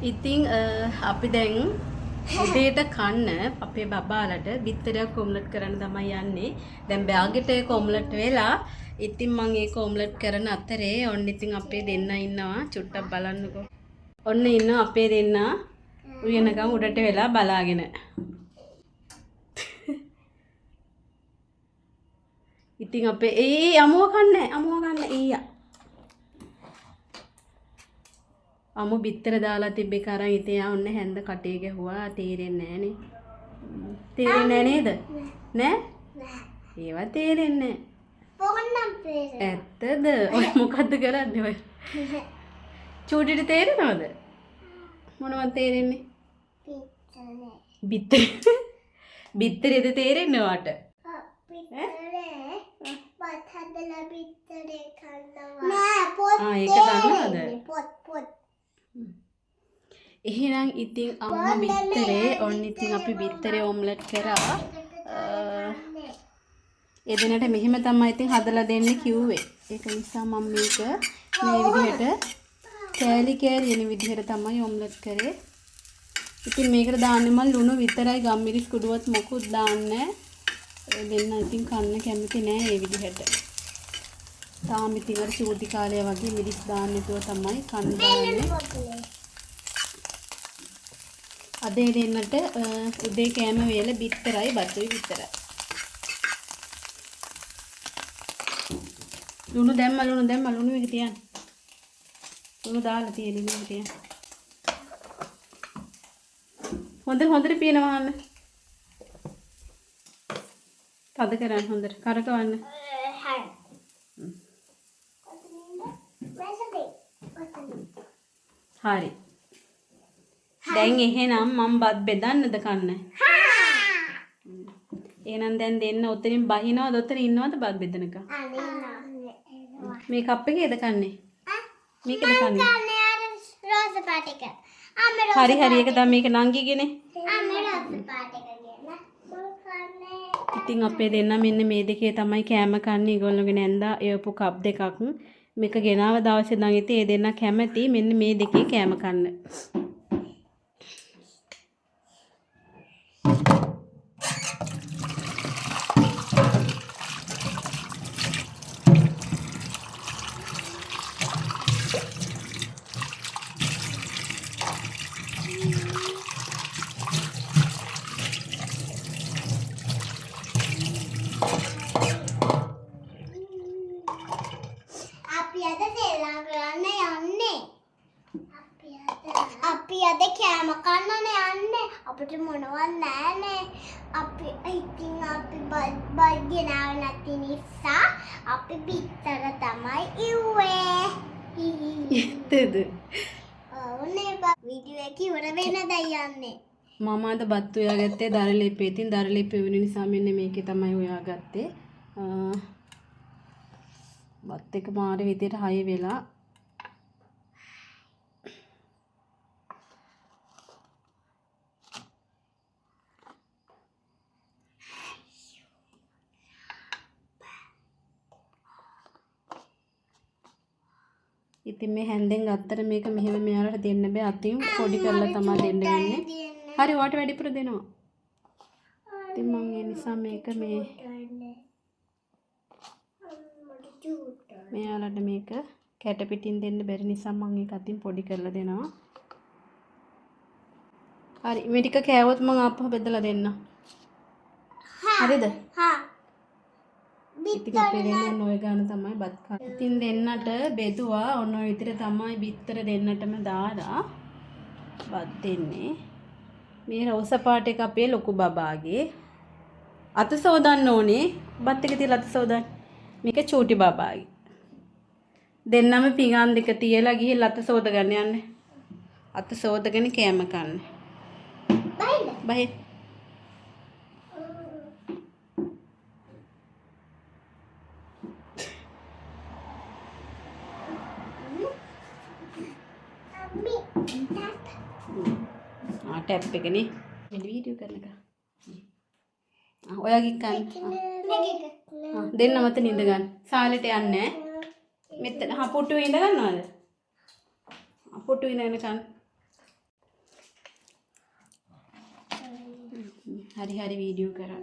ඉතින් අපි දැන් උදේට කන්න අපේ බබාලට බිත්තරයක් ඔම්ලට් කරන්න තමයි යන්නේ. දැන් බෑගෙට ඒක ඔම්ලට් වෙලා ඉතින් මම ඒක ඔම්ලට් කරන අතරේ ඔන්න ඉතින් අපේ දෙන්න ඉන්නවා. චුට්ටක් බලන්නකෝ. ඔන්න ඉන්නවා අපේ දෙන්න උයනකම් උඩට වෙලා බලාගෙන. ඉතින් අපේ අමුව කන්න ඊයා. අමු බිත්තර දාලා තිබ්බේ කරන් ඉතින් යා ඔන්න හැන්ද කටේ ගැහුවා තේරෙන්නේ නැහනේ. තේරෙන්නේ නේද? නෑ? ඒවා තේරෙන්නේ නෑ. ඇත්තද? ඔය මොකද්ද කරන්නේ ඔය? චූටිට තේරෙනවද? මොනවද තේරෙන්නේ? බිත්තර. බිත්තරේද තේරෙන්නේ වට? බිත්තරේ පොත් හදලා බිත්තරේ කන්නවා. නෑ පොත්. ඒක දන්නවද? පොත්. එහෙනම් ඉතින් අම්මා බිත්තරේ ඔන්න ඉතින් අපි බිත්තරේ ඔම්ලට් කරා. එදිනට මෙහෙම තමයි ඉතින් හදලා දෙන්න කිව්වේ. ඒක නිසා මම මේක මේ විදිහට කෑලි කෑලි එන විදිහට තමයි ඔම්ලට් කරේ. ඉතින් මේකට දාන්නේ මම ලුණු විතරයි ගම්මිරිස් කුඩුවත් මොකුත් දාන්නේ නැහැ. දෙන්න ඉතින් කන්න කැමති නෑ මේ විදිහට. තාම ඉතින් අර චූටි කාලේ වගේ මිරිස් දාන්න නැතුව තමයි කන්න දාන්නේ. අද දෙන්නට උදේ කෑම වේල බිත්තරයි බතුයි විතරයි. ලුණු දැම්ම ලුණු එක තියන්න. ලුණු දාලා තියෙන මේක තියන්න. හොඳට පියනවා අන්න. තද කරන්න හොඳට කරකවන්න. හරි. දැන් එහෙනම් මම බත් බෙදන්නද කන්න? එහෙනම් දැන් දෙන්න උතරින් බහිනවද උතරින් ඉන්නවද බත් බෙදනකම්? මේ කප් එකේද කන්නේ? මේකද කන්නේ? රෝස පාට එක. හරි ඒක තමයි මේක නංගිගේනේ. රෝස පාට එක ගේන්න. ඉතින් අපේ දෙන්න මෙන්න මේ දෙකේ තමයි කෑම කන්නේ. ඒගොල්ලෝගේ නැන්දා එවපු කප් දෙකක්. මේක ගෙනාව දවසේ නම් ඉතින් ඒ දෙන්න කැමති මෙන්න මේ දෙකේ කෑම කන්න. අපි අද කෑම කන්නනේ යන්නේ. අපිට මොනවත් නැහැනේ. අපි බත් ගෙනාවේ නැති නිසා අපි බිත්තර තමයි ඉව්වේ. ඇත්තද? ඔව්නේ වීඩියෝ එක ඉවර වෙනදයි යන්නේ. මම අද බත් උයාගත්තේ දරලිපේ. ඉතින් දරලිපේ වෙන නිසා මෙන්න මේකේ තමයි උයාගත්තේ. බත් එක මාර විදියට හයි වෙලා ඉතින් මේ හැන්දෙන් ගත්තට මේක මෙහෙම මෙයාලට දෙන්න බෑ. අතින් පොඩි කරලා තමයි දෙන්න වෙන්නේ. හරි ඔයාට වැඩිපුර දෙනවා. ඉතින් මම ඒ නිසා මේක මෙයාලට මේක කැට පිටින් දෙන්න බැරි නිසා මම ඒක අතින් පොඩි කරලා දෙනවා. හරි මේ ටික කෑවොත් මම ආපහු බෙදලා දෙන්න. හරිද? හා ඉතින් අපේ දෙන්න ඔය ගාන තමයි බත් කන්න. ඉතින් දෙන්නට බෙදුවා ඔන්න ඔය විතර තමයි බිත්තර දෙන්නටම දාලා බත් දෙන්නේ. මේ රෝස පාට එක අපේ ලොකු බබාගේ. අත සෝදන්න ඕනේ. බත් එක තියලා අත සෝදන්න. මේක චූටි බබාගේ. දෙන්නම පිඟාන් දෙක තියලා ගිහිල්ලා අත සෝද ගන්න යන්නේ. අත සෝදගෙන කෑම කන්න. බයි. ටැප් එකනේ මේ වීඩියෝ කරන එක. ඔයාගේ කන්න. දෙන්න මත නිඳ ගන්න. සාලෙට යන්නේ. මෙතන පුටුවේ ඉඳ ගන්නවද? පුටුවේ ඉඳගෙන කන්න. හරි වීඩියෝ කරා.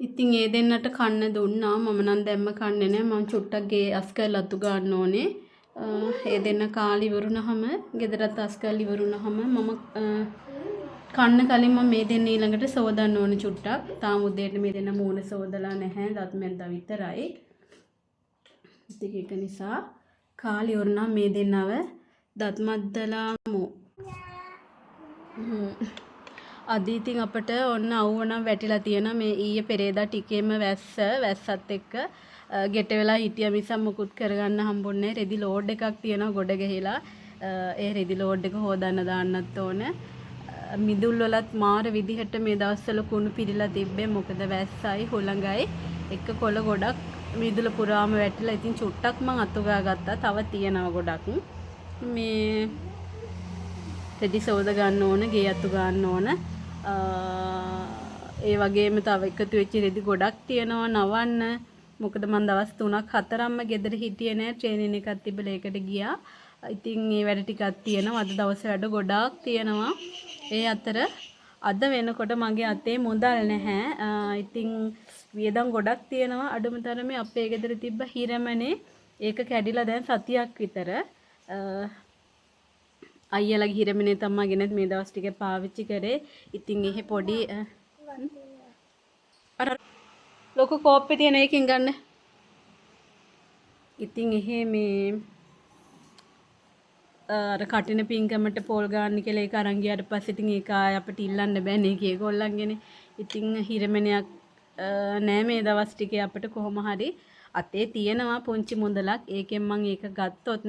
ඉතින් ඒ දෙන්නට කන්න දුන්නා. මම නම් දැම්ම කන්නේ නැහැ. මම චුට්ටක් ගේ අස් කරලා අතු ගන්න ඕනේ. ඒ දෙන්න කාලි ඉවරුනහම ගෙදරත් අස් කරලා ඉවරුනහම මම කන්න කලින් මම මේ දෙන්න ඊළඟට සෝදන්න ඕනේ චුට්ටක්. තාම උදේට මේ දෙන්න මූණ සෝදලා නැහැ. දත් මැද්දා විතරයි. ඉතින් ඒක නිසා කාලි ඉවරුනහම මේ දෙන්නව දත් මද්දලාමු. අද ඉතින් අපිට ඔන්න අවුවනම් වැටිලා තියෙනවා. මේ ඊයේ පෙරේදා ටිකේම වැස්සත් එක්ක ගෙට වෙලා හිටියා මිසක් මුකුත් කරගන්න හම්බුන්නේ නැහැ. රෙදි ලෝඩ් එකක් තියෙනවා ගොඩ ගහලා. ඒ රෙදි ලෝඩ් එක හොදන්න දාන්නත් ඕන. මිදුල් වලත් මාර විදිහට මේ දවස්වල කුණු පිරීලා තිබ්බේ. මොකද වැස්සයි හුළඟයි එක කොළ ගොඩක් මිදුල පුරාම වැටිලා. ඉතින් චුට්ටක් මං අතු ගාගත්තා. තව තියෙනවා ගොඩක්. මේ රෙදි සෝද ගන්න ඕන, ගේ අතු ගන්න ඕන. ඒ වගේම තව එකතු වෙච්ච රෙදි ගොඩක් තියෙනවා නවන්න. මොකද මම දවස් 3-4ක්ම ගෙදර හිටියේ නෑ. ට්‍රේනින් එකක් තිබ්බලා ඒකට ගියා. ඉතින් මේ වැඩ ටිකක් තියෙනවා. අද දවසේ වැඩ ගොඩාක් තියෙනවා. ඒ අතර අද වෙනකොට මගේ අතේ මුදල් නැහැ. ඉතින් වියදම් ගොඩක් තියෙනවා. අඩුම තරමේ අපේ ගෙදර තිබ්බ හිරමනේ ඒක කැඩිලා දැන් සතියක් විතර. අයියාලගේ හිරමනේ තමයි ගෙනත් මේ දවස් ටික පාවිච්චි කරේ. ඉතින් එහෙ පොඩි අර ලොකු කෝප්පේ තියෙන එකකින් ගන්න. ඉතින් එහෙ මේ අර කටින පින්කමට පොල් ගන්න කියලා ඒක අරන් ගියාට පස්සේ ඉතින් ඒක ආය අපිට ඉල්ලන්න බෑනේ ඒගොල්ලන්ගේනේ. ඉතින් හිරමනයක් නෑ මේ දවස් ටිකේ අපිට කොහොම හරි අතේ තියෙනවා පුංචි මුදලක්. ඒකෙන් මම ඒක ගත්තොත්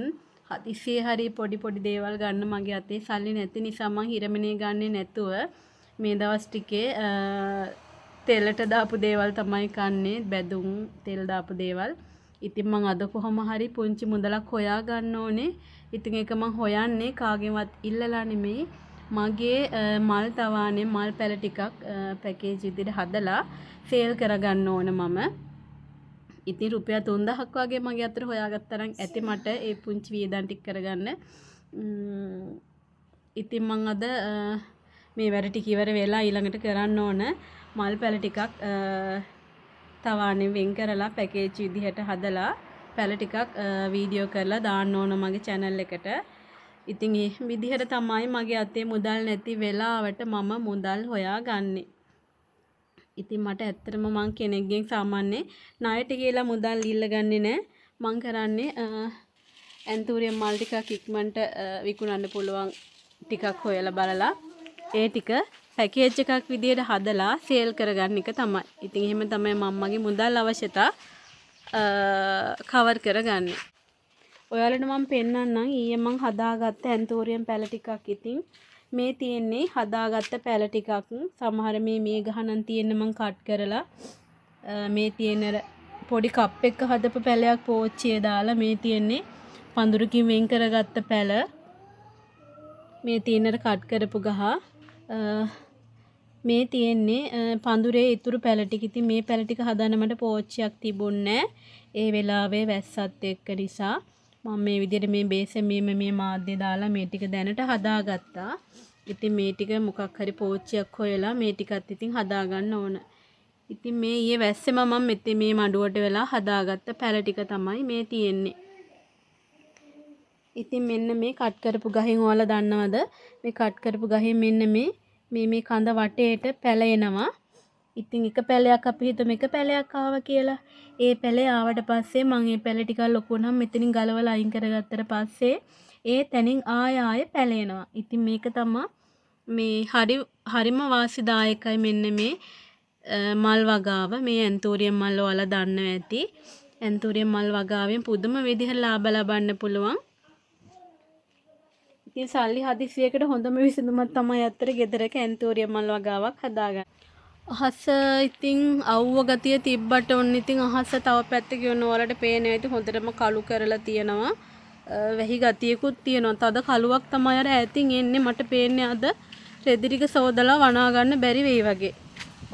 හදිස්සියේ හරි පොඩි දේවල් ගන්න මගේ අතේ සල්ලි නැති නිසා මම හිරමනේ ගන්නේ නැතුව මේ දවස් ටිකේ තෙලට දාපු දේවල් තමයි කන්නේ. බැදුම් තෙල් දාපු දේවල්. ඉතින් මම අද කොහොම හරි පුංචි මුදලක් හොයා ගන්න ඕනේ. ඉතින් ඒක මම හොයන්නේ කාගෙන්වත් ඉල්ලලා නෙමෙයි. මගේ මල් තවානේ මල් පැල ටිකක් පැකේජ් විදිහට හදලා සේල් කරගන්න ඕන මම. ඉතින් රුපියල් 3000ක් වගේ මගේ අතට හොයාගත්තා නම් ඇති මට ඒ පුංචි වියදම් ටික කරගන්න. ඉතින් මම අද මේ වැඩ ටික ඉවර වෙලා ඊළඟට කරන්න ඕන මල් පැල ටිකක් තවානේ වෙන් කරලා පැකේජ් විදිහට හදලා පැල ටිකක් වීඩියෝ කරලා දාන්න ඕන මගේ channel එකට. ඉතින් මේ විදිහට තමයි මගේ අතේ මුදල් නැති වෙලාවට මම මුදල් හොයාගන්නේ. ඉතින් මට ඇත්තටම මං කෙනෙක්ගෙන් සාමාන්‍ය ණයට කියලා මුදල් ඉල්ලගන්නේ නැහැ. මං කරන්නේ ඇන්තූරියම් මල් ටිකක් ඉක්මනට විකුණන්න පුළුවන් ටිකක් හොයලා බලලා ඒ ටික පැකේජ් එකක් විදියට හදලා සේල් කරගන්න එක තමයි. ඉතින් එහෙම තමයි මම මගේ මුදල් අවශ්‍යතා කවර් කරගන්නේ. ඔයාලට මම පෙන්නන්නම් ඊයේ මං හදාගත්ත ඇන්තෝරියම් පැල ටිකක්. ඉතින් මේ තියෙන්නේ හදාගත්ත පැල ටිකක්. සමහර මේ ගහනන් තියෙන්නේ මං කට් කරලා මේ තියෙන පොඩි කප් එක හදපු පැලයක් පෝච්චියේ දාලා මේ තියෙන්නේ පඳුරකින් වෙන් කරගත්ත පැල. මේ තියෙන කට් කරපු ගහ මේ තියෙන්නේ පඳුරේ ඉතුරු පැල ටික. ඉතින් මේ පැල ටික හදන්න මට පෝච්චියක් තිබුණේ ඒ වෙලාවේ වැස්සත් එක්ක නිසා මම මේ විදිහට මේ බේසෙන් මේ මාධ්‍ය දාලා මේ ටික දැනට හදාගත්තා. ඉතින් මේ ටික මොකක් හරි පෝච්චියක් හොයලා මේ ටිකත් ඉතින් හදාගන්න ඕන. ඉතින් මේ ඊයේ වැස්සෙම මම මෙතේ මේ මඩුවට වෙලා හදාගත්ත පැල ටික තමයි මේ තියෙන්නේ. ඉතින් මෙන්න මේ කට් කරපු ගහෙන් ඔයාලා දන්නවද? මේ කට් කරපු ගහෙන් මෙන්න මේ කඳ වටේට පැල එනවා. ඉතින් එක පැලයක් අපි හිතමු එක පැලයක් ආවා කියලා. ඒ පැලේ ආවට පස්සේ මම මේ පැල ටික ලොකු වුණාම මෙතනින් ගලවලා අයින් කරගත්තට පස්සේ ඒ තැනින් ආය පැලෙනවා. ඉතින් මේක තමයි මේ හරිම වාසිදායකයි මෙන්න මේ මල් වගාව. මේ ඇන්තෝරියම් මල් ඔයාලා දන්නවා ඇති. ඇන්තෝරියම් මල් වගාවෙන් පුදුම විදිහට ලාභ ලබන්න පුළුවන්. ඉතින් සල්ලි හදිසියකට හොඳම විසඳුමක් තමයි අතර ගෙදරක ඇන්තෝරියම් මල් වගාවක් හදාගන්න. අහස ඉතින් අවුව ගතිය තිබ්බට ඔන්න ඉතින් අහස තව පැත්තක යන වලට පේන්නේ ඉතින් හොඳටම කළු කරලා තියෙනවා. වැහි ගතියකුත් තියෙනවා. තද කළුවක් තමයි අර ඈතින් එන්නේ. මට පේන්නේ අද රෙදි ටික සෝදලා වනා ගන්න බැරි වෙයි වගේ.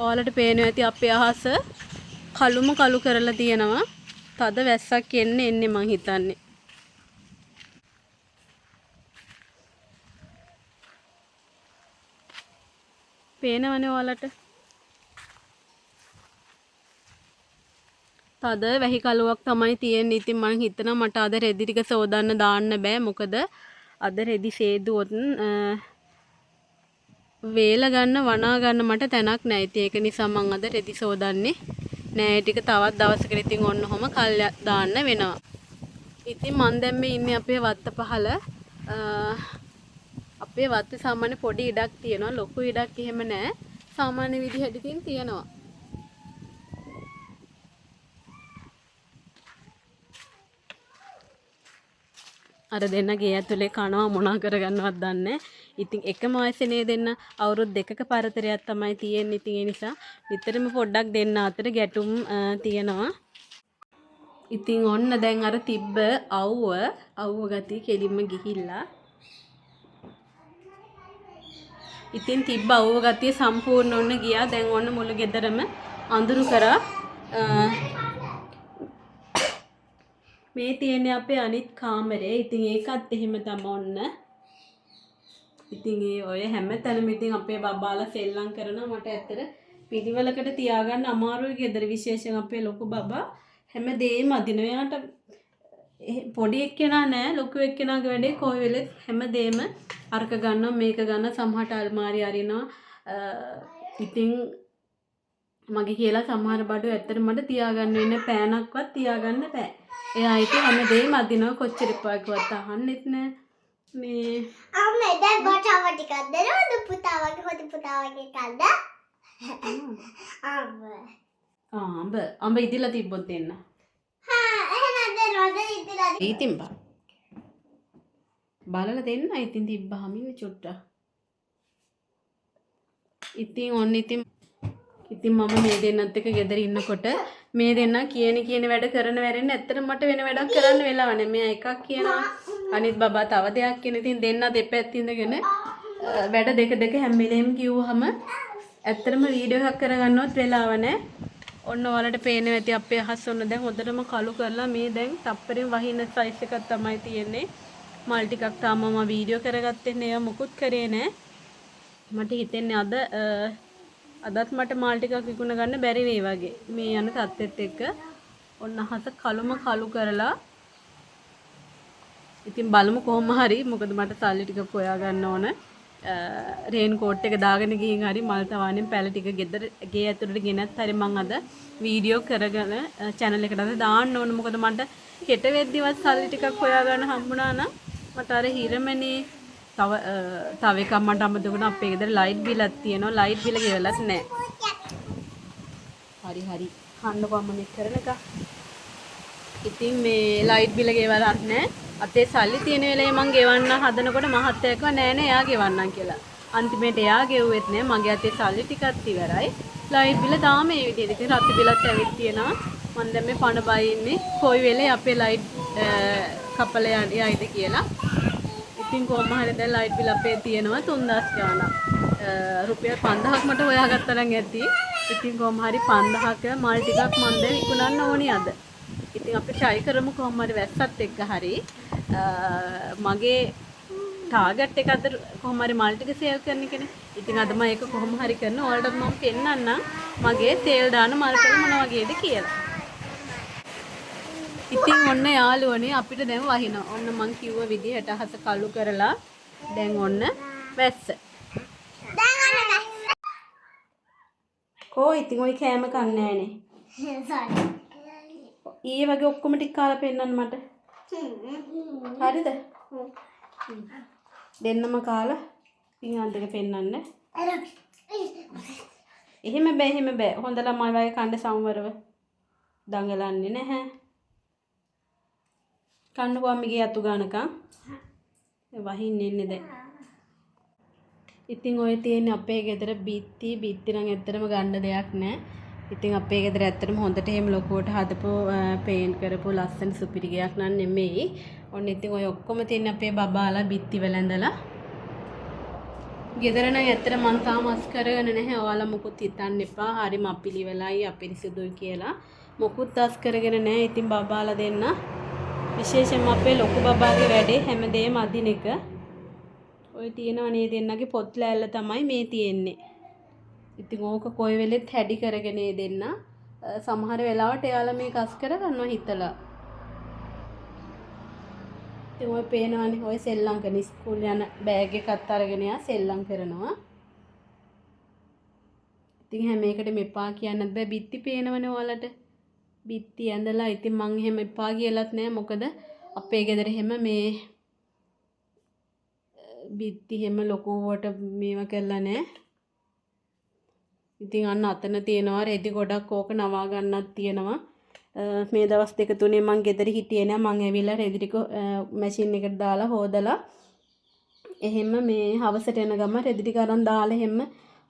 ඔයාලට පේනවා ඇති අපේ අහස කළුම කළු කරලා තියෙනවා. තද වැස්සක් එන්නේ මං හිතන්නේ. පේනවනේ ඔයාලට. තද වැහි කළුවක් තමයි තියෙන්නේ. ඉතින් මං හිතනවා මට අද රෙදි ටික සෝදන්න දාන්න බෑ. මොකද අද රෙදි සේදුවොත් වේල ගන්න වනා ගන්න මට තැනක් නැහැ. ඉතින් ඒක නිසා මං අද රෙදි සෝදන්නේ නෑ. ටික තවත් දවසකට ඉතින් ඔන්න ඔහම කල් දාන්න වෙනවා. ඉතින් මං දැන් මේ ඉන්නේ අපේ වත්ත පහල. අපේ වත්තේ සාමාන්‍ය පොඩි ඉඩක් තියෙනවා. ලොකු ඉඩක් එහෙම නෑ. සාමාන්‍ය විදිහට ඉතින් තියෙනවා. අර දෙන්න ගේ ඇතුලේ කනවා මොනා කරගන්නවත් දන්නේ. ඉතින් එකම වයසේ දෙන්න අවුරුදු 2ක පරතරයක් තමයි තියෙන්නේ. ඉතින් ඒ නිසා නිතරම පොඩ්ඩක් දෙන්න අතර ගැටුම් තියෙනවා. ඉතින් ඔන්න දැන් අර තිබ්බ අවුව ගතිය කෙලින්ම ගිහිල්ලා. ඉතින් තිබ්බ අවුව ගතිය සම්පූර්ණ ඔන්න ගියා. දැන් ඔන්න මුළු ගෙදරම අඳුරු කරා. මේ තියෙන්නේ අපේ අනිත් කාමරේ. ඉතින් ඒකත් එහෙම තමයි ඔන්න. ඉතින් ඒ ඔය හැමතැනම ඉතින් අපේ බබාලා සෙල්ලම් කරනවා. මට ඇත්තට පිළිවෙලකට තියාගන්න අමාරුයි ගෙදර, විශේෂයෙන් අපේ ලොකු බබා හැමදේම අදිනවා. එයාට පොඩි එක්කෙනා නෑ, ලොකු එක්කෙනාගේ වැඩේ කොයි වෙලෙත් හැමදේම අරක ගන්නවා මේක ගන්නවා, සමහරට අල්මාරිය අරිනවා. ඉතින් මගේ කියලා සමහර බඩු ඇත්තට මට තියාගන්න වෙන්නේ පෑනක්වත් තියාගන්න බෑ. එයා ඉතින් හැමදේම අදිනවා, කොච්චර පාකුවත් අහන්නෙත් නෑ. මේ අම්මේ දැන් බටාව ටිකක් දෙනවද පුතාවගේ හොද පුතාවගේ කල්ද? අඹ ඉදිලා තිබ්බොත් දෙන්න. එහෙනම් දෙනවද ඉදිලා? ඉතින් බලලා දෙන්න. ඉතින් තිබ්බහම ඉන්නේ චුට්ටක්. ඉතින් ඔන්න ඉතින් මම මේ දෙන්නත් එක්ක ගෙදර ඉන්නකොට මේ දෙන්න කියන වැඩ කරන වැරෙන්නේ. ඇත්තටම මට වෙන වැඩක් කරන්න වෙලාව නැහැ. මෙයා එකක් කියනවා, අනිත් බබා තව දෙයක් කියන. ඉතින් දෙන්න දෙපැත්ත ඉඳගෙන වැඩ දෙක හැම වෙලේම කිව්වහම ඇත්තටම වීඩියෝ එකක් කරගන්නවත් වෙලාව නැහැ. ඔන්න ඔයාලට පේනවා ඇති අපේ අහස් ඔන්න දැන් හොඳටම කළු කරලා මේ දැන් තප්පරෙන් වහින සයිස් එකක් තමයි තියෙන්නේ. මල් ටිකක් තාම මම වීඩියෝ කරගත්තේ නෑ. ඒවා මුකුත් කරේ නෑ. මට හිතෙන්නේ අදත් මට මාල් ටිකක් විකුණ ගන්න බැරි වෙයි වගේ. මේ යන තත්ත්වෙත් එක්ක ඔන්න අහස කළුම කළු කරලා. ඉතින් බලමු කොහොම හරි. මොකද මට සල්ලි ටිකක් හොයා ගන්න ඕන. රේන් කෝට් එක දාගෙන ගිහින් හරි මල් තවාණෙන් පැල ටික ගෙදර ගේ ඇතුළට ගෙනත් හරි මං අද වීඩියෝ කරගෙන channel එකට අද දාන්න ඕන. මොකද මට හෙට වෙද්දිවත් සල්ලි ටිකක් හොයා ගන්න හම්බුණා නම් මට අර හිරමනේ තව එකක් මට අමතකුණා. අපේ ගෙදර ලයිට් බිලක් තියෙනවා. ලයිට් බිල ගෙවලත් නැහැ. හරි කන්නකො අම්ම මෙක් කරන එක. ඉතින් මේ ලයිට් බිල ගෙවලත් නැහැ. අතේ සල්ලි තියෙන වෙලේ මං ගෙවන්න හදනකොට මහත්තයා කිව්වා නෑ එයා ගෙවන්නම් කියලා. අන්තිමේට එයා ගෙව්වෙත් නෑ. මගේ අතේ සල්ලි ටිකක් ඉවරයි. ලයිට් බිල තාම මේ විදිහට. ඉතින් රත් බිලත් ඇවිත් තියෙනවා. මං දැන් මේ පණ බයි ඉන්නේ කොයි වෙලේ අපේ ලයිට් කපල යයිද කියලා. ඉතින් කොහොම හරි දැන් ලයිට් බිල අපේ තියෙනවා 3000 ගාණක්. රුපියල් 5000ක් මට හොයාගත්තා නම් ඇති. ඉතින් කොහොම හරි 5000ක මල් ටිකක් මන් දැන් විකුණන්න ඕනි අද. ඉතින් අපි try කරමු කොහොම හරි වැස්සත් එක්ක හරි. මගේ ටාගට් එක අද කොහොම හරි මල් ටික සේල් කරන එකනේ. ඉතින් අද මම ඒක කොහොම හරි කරන ඔයාලට මම පෙන්නන්නම් මගේ සේල් දාන මල් වල මොන වගේද කියලා. ඉතින් ඔන්න යාළුවනේ අපිට දැන් වහිනවා. ඔන්න මං කිව්ව විදිහට අහස කළු කරලා දැන් ඔන්න වැස්ස. කෝ ඉතින් ඔය කෑම කන්නේ නෑනේ. ඊයේ වගේ ඔක්කොම ටික කාලා පෙන්නන්න මට. හරිද? දෙන්නම කාලා පිඟාන දෙක පෙන්නන්න. එහෙම බෑ. හොඳ ළමයි වගේ කන්න සමවරව දඟලන්නේ නැහැ. කන්නකෝ අම්මගේ අතු ගන්නකම් වහින්නේ ඉන්නේ දැන්. ඉතින් ඔය තියෙන අපේ ගෙදර බිත්ති නම් ඇත්තටම ගන්න දෙයක් නැහැ. ඉතින් අපේ ගෙදර ඇත්තටම හොඳට එහෙම ලොකුවට හදපු පේන්ට් කරපු ලස්සන සුපිරි ගයක් නන් නෙමෙයි. ඔන්න ඉතින් ඔය ඔක්කොම තියෙන අපේ බබාලා බිත්ති වල ඇඳලා ගෙදර නම් ඇත්තට මං තාම අස් කරගෙන නැහැ. ඔයාලා මොකුත් හිතන්න එපා. හරිම අපිලිවෙලයි අපිරිසිදුයි කියලා. මොකුත් අස් කරගෙන නැහැ. ඉතින් බබාලා දෙන්න විශේෂයෙන්ම අපේ ලොකු බබාගේ වැඩේ හැමදේම අදින එක. ඔය තියෙනවා නේද දෙන්නගේ පොත් ලෑල්ල තමයි මේ තියෙන්නේ. ඉතින් ඕක කොයි වෙලෙත් හැඩි කරගෙන දෙන්න. සමහර වෙලාවට එයාලා මේක අස් කරගන්නවා හිතලා. ඉතින් ඔය පේනවනේ ඔය සෙල්ලම් කරන ඉස්කෝල යන බෑග් එකත් අරගෙන යා සෙල්ලම් කරනවා. ඉතින් හැම එකටම එපා කියන්නත් බෑ. බිත්ති පේනවනේ ඔයාලට. බිත්ති ඇඳලා ඉතින් මං එහෙම එපා කියලාත් නෑ. මොකද අපේ ගෙදර එහෙම මේ බිත්ති එහෙම ලොකුවට මේව කරලා නෑ. ඉතින් අන්න අතන තියෙනවා රෙදි ගොඩක් ඕක නවා ගන්නත් තියෙනවා. මේ දවස් දෙක තුනේ මං ගෙදර හිටියේ නෑ. මං ඇවිල්ලා රෙදි ටික මැෂින් එකට දාලා හොදලා එහෙම මේ හවසට එන ගම රෙදි ටික අරන් දාලා එහෙම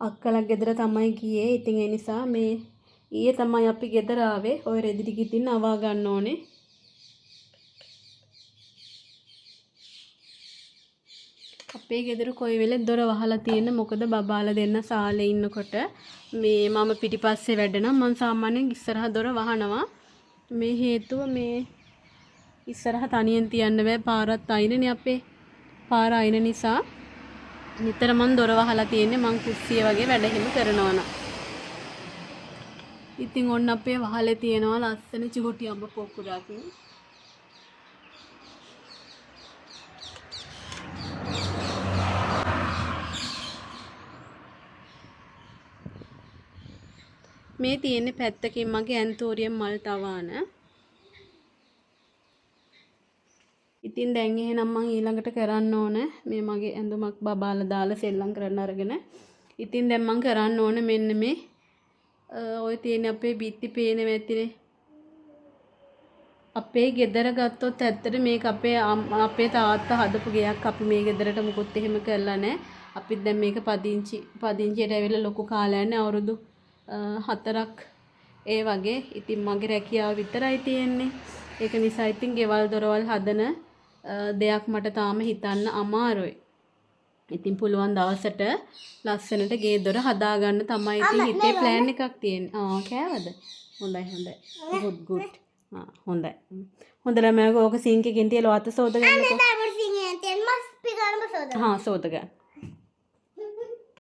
අක්කලා ගෙදර තමයි ගියේ. ඉතින් ඒ නිසා මේ ඊයේ තමයි අපි ගෙදර ආවේ. ওই රෙදි ටික ඉතින් නවා ගන්න ඕනේ. අපේ ගෙදර කොයි වෙලෙත් දොර වහලා තියෙන. මොකද බබාලා දෙන්න සාලේ ඉන්නකොට මේ මම පිටිපස්සේ වැඩ නම් මං සාමාන්‍යයෙන් ඉස්සරහ දොර වහනවා. මේ හේතුව මේ ඉස්සරහ තනියෙන් තියන්න බෑ. පාරත් අයිනනේ අපේ. පාර අයින නිසා නිතර මං දොර වහලා තියෙන්නේ. මං කුස්සිය වගේ වැඩ හිම කරනවා නම්. ඉතින් ඔන්න අපේ වහලේ තියෙනවා ලස්සන චුටි අඹ පොකුරක්. මේ තියෙන්නේ පැත්තකින් මගේ ඇන්තෝරියම් මල් තවාන. ඉතින් දැන් එහෙනම් මං ඊළඟට කරන්න ඕන මේ මගේ ඇඳුමක් බබාලා දාලා සෙල්ලම් කරන්න අරගෙන. ඉතින් දැන් මං කරන්න ඕන මෙන්න මේ ඔය තියෙන අපේ බිත්ති පේනවා ඇතිනේ. අපේ ගෙදර ගත්තොත් ඇත්තට මේක අපේ තාත්තා හදපු ගෙයක්. අපි මේ ගෙදරට මොකොත් එහෙම කරලා නැහැ. අපිත් දැන් මේක පදිංචියට ඇවිල්ලා ලොකු කාලයක් නෑ. අවුරුදු 4ක් ඒ වගේ. ඉතින් මගේ රැකියාව විතරයි තියෙන්නේ. ඒක නිසා ඉතින් ගෙවල් දොරවල් හදන දෙයක් මට තාම හිතන්න අමාරුයි. ඉතින් පුළුවන් දවසට ලස්සනට ගේ දොර හදාගන්න තමයි ඉතින් හිතේ ප්ලෑන් එකක් තියෙන්නේ. කෑවද? හොඳයි. good. හොඳයි. හොඳට මම ඕක සිංක් එකෙන් තියලා වත සෝද ගන්නකො. මම සිංකෙන් තියන් මස් පිගානම සෝද. සෝද ගන්න.